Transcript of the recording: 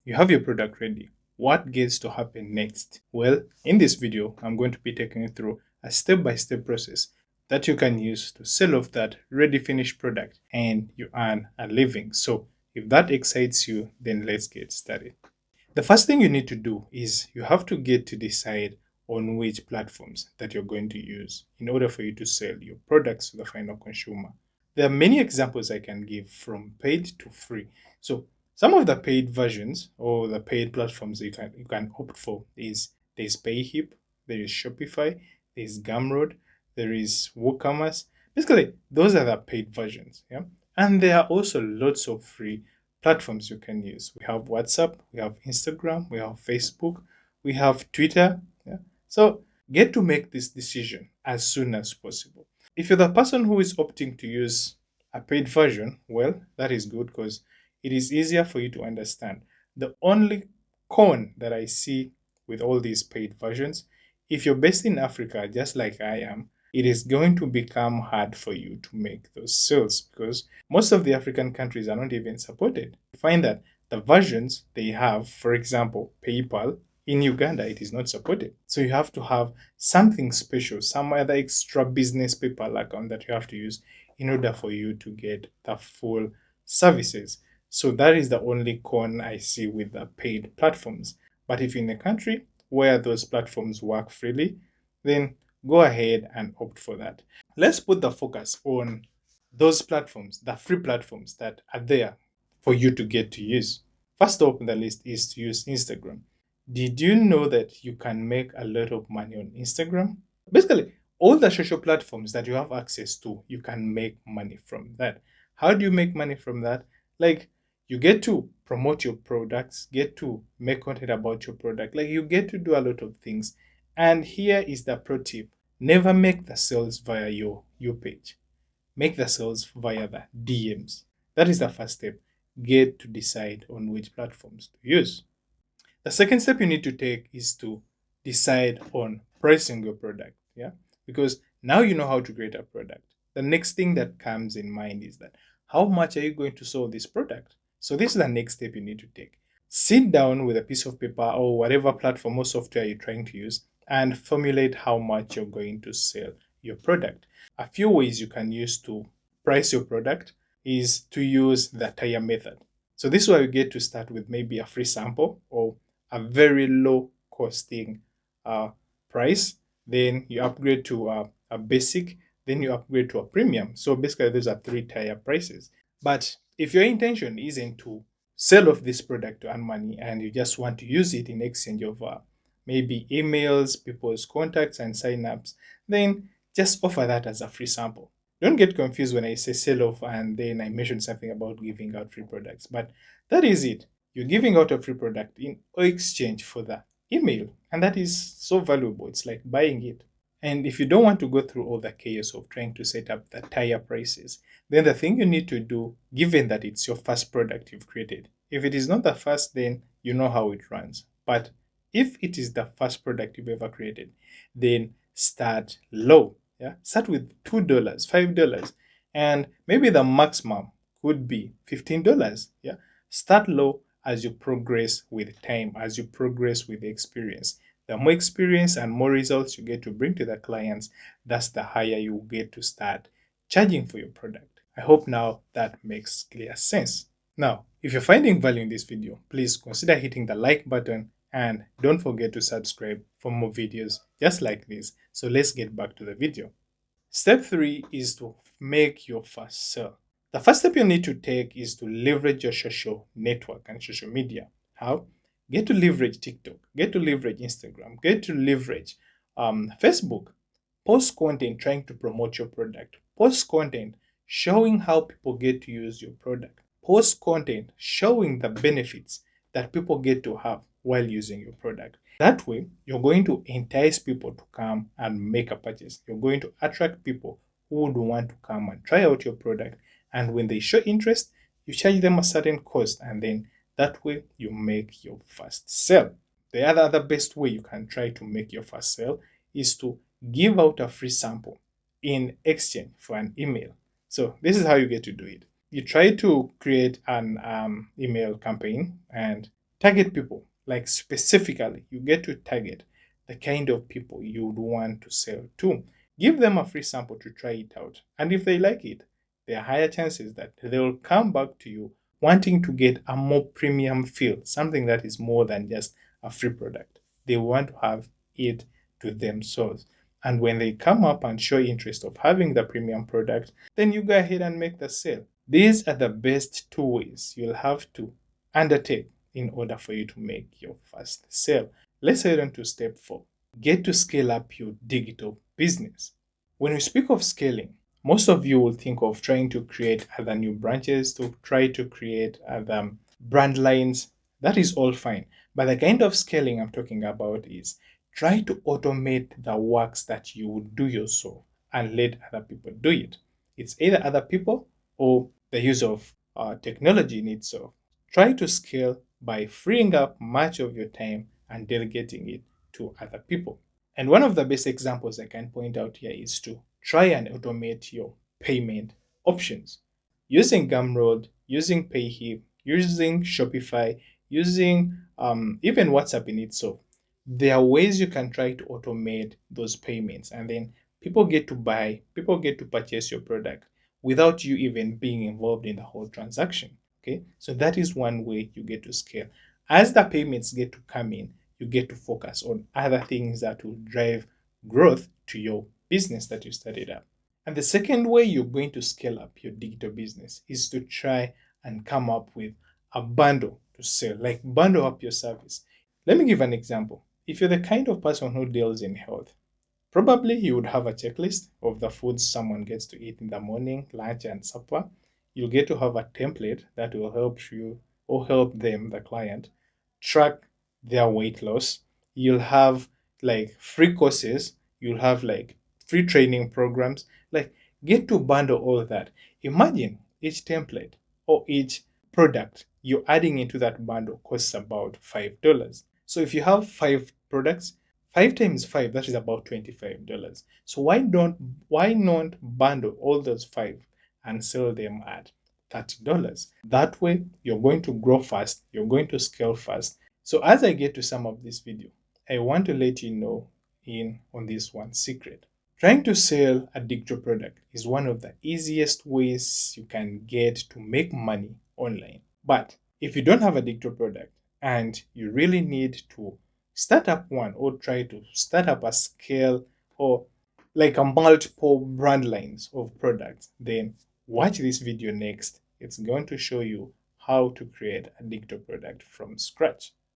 you have your product ready. What gets to happen next? Well, in this video, I'm going to be taking you through a step-by-step process that you can use to sell off that ready finished product and you earn a living. So if that excites you, then let's get started. The first thing you need to do is you have to get to decide on which platforms that you're going to use in order for you to sell your products to the final consumer. There are many examples I can give from paid to free. So some of the paid versions or the paid platforms you can opt for is there's Payhip, there is Shopify, there's Gumroad, there is WooCommerce. Basically, those are the paid versions. Yeah. And there are also lots of free platforms you can use. We have WhatsApp, we have Instagram, we have Facebook, we have Twitter. Yeah. So get to make this decision as soon as possible. If you're the person who is opting to use a paid version, well, that is good because it is easier for you to understand. The only con that I see with all these paid versions, if you're based in Africa, just like I am, it is going to become hard for you to make those sales because most of the African countries are not even supported. You find that the versions they have, for example, PayPal, in Uganda, it is not supported. So you have to have something special, some other extra business PayPal account that you have to use in order for you to get the full services. So that is the only con I see with the paid platforms. But if you're in a country where those platforms work freely, then go ahead and opt for that. Let's put the focus on those platforms, the free platforms that are there for you to get to use. First up on the list is to use Instagram. Did you know that you can make a lot of money on Instagram? Basically, all the social platforms that you have access to, you can make money from that. How do you make money from that? Like, you get to promote your products, get to make content about your product. Like, you get to do a lot of things. And here is the pro tip: never make the sales via your page. Make the sales via the DMs. That is the first step. Get to decide on which platforms to use. The second step you need to take is to decide on pricing your product. Yeah. Because now you know how to create a product. The next thing that comes in mind is that how much are you going to sell this product? So this is the next step you need to take. Sit down with a piece of paper or whatever platform or software you're trying to use and formulate how much you're going to sell your product. A few ways you can use to price your product is to use the tire method. So this is where you get to start with maybe a free sample or a very low costing uh, price. Then you upgrade to a basic, then you upgrade to a premium. So basically, those are three tier prices. But if your intention isn't to sell off this product to earn money and you just want to use it in exchange of maybe emails, people's contacts, and signups, then just offer that as a free sample. Don't get confused when I say sell off and then I mention something about giving out free products. But that is it. You're giving out a free product in exchange for the email. And that is so valuable. It's like buying it. And if you don't want to go through all the chaos of trying to set up the tire prices, then the thing you need to do, given that it's your first product you've created, if it is not the first, then you know how it runs. But if it is the first product you've ever created, then start low. Yeah, start with $2, $5, and maybe the maximum could be $15. Yeah, start low as you progress with time, as you progress with the experience. The more experience and more results you get to bring to the clients, that's the higher you get to start charging for your product. I hope now that makes clear sense. Now, if you're finding value in this video, please consider hitting the like button and don't forget to subscribe for more videos just like this. So let's get back to the video. Step 3 is to make your first sale. The first step you need to take is to leverage your social network and social media. How? Get to leverage TikTok, get to leverage Instagram, get to leverage Facebook. Post content trying to promote your product. Post content showing how people get to use your product. Post content showing the benefits that people get to have while using your product. That way, you're going to entice people to come and make a purchase. You're going to attract people who would want to come and try out your product. And when they show interest, you charge them a certain cost, and then that way you make your first sale. The other best way you can try to make your first sale is to give out a free sample in exchange for an email. So this is how you get to do it. You try to create an email campaign and Target people, like specifically, you get to target the kind of people you would want to sell to. Give them a free sample to try it out. And if they like it, there are higher chances that they'll come back to you wanting to get a more premium feel, something that is more than just a free product. They want to have it to themselves. And when they come up and show interest of having the premium product, then you go ahead and make the sale. These are the best two ways you'll have to undertake in order for you to make your first sale. Let's head on to step 4. Get to scale up your digital business. When we speak of scaling, most of you will think of trying to create other new branches, to try to create other brand lines. That is all fine. But the kind of scaling I'm talking about is try to automate the works that you would do yourself and let other people do it. It's either other people or the use of technology in itself. Try to scale by freeing up much of your time and delegating it to other people. And one of the best examples I can point out here is to try and automate your payment options using Gumroad, using Payhip, using Shopify, using even WhatsApp in itself. There are ways you can try to automate those payments, and then people get to purchase your product without you even being involved in the whole transaction. Okay, so that is one way you get to scale. As the payments get to come in, you get to focus on other things that will drive growth to your business that you started up. And the second way you're going to scale up your digital business is to try and come up with a bundle to sell, like bundle up your service. Let me give an example. If you're the kind of person who deals in health, probably you would have a checklist of the foods someone gets to eat in the morning, lunch, and supper. You'll get to have a template that will help you or help them, the client, track their weight loss. You'll have like free courses, you'll have like free training programs. Like, get to bundle all that. Imagine each template or each product you're adding into that bundle costs about $5. So if you have 5 products, 5 times 5, that is about $25. So why not bundle all those 5 and sell them at $30? That way you're going to grow fast, you're going to scale fast. So as I get to sum up this video, I want to let you know in on this one secret. Trying to sell a digital product is one of the easiest ways you can get to make money online. But if you don't have a digital product and you really need to start up one or try to start up a scale or like a multiple brand lines of products, then watch this video next. It's going to show you how to create a digital product from scratch.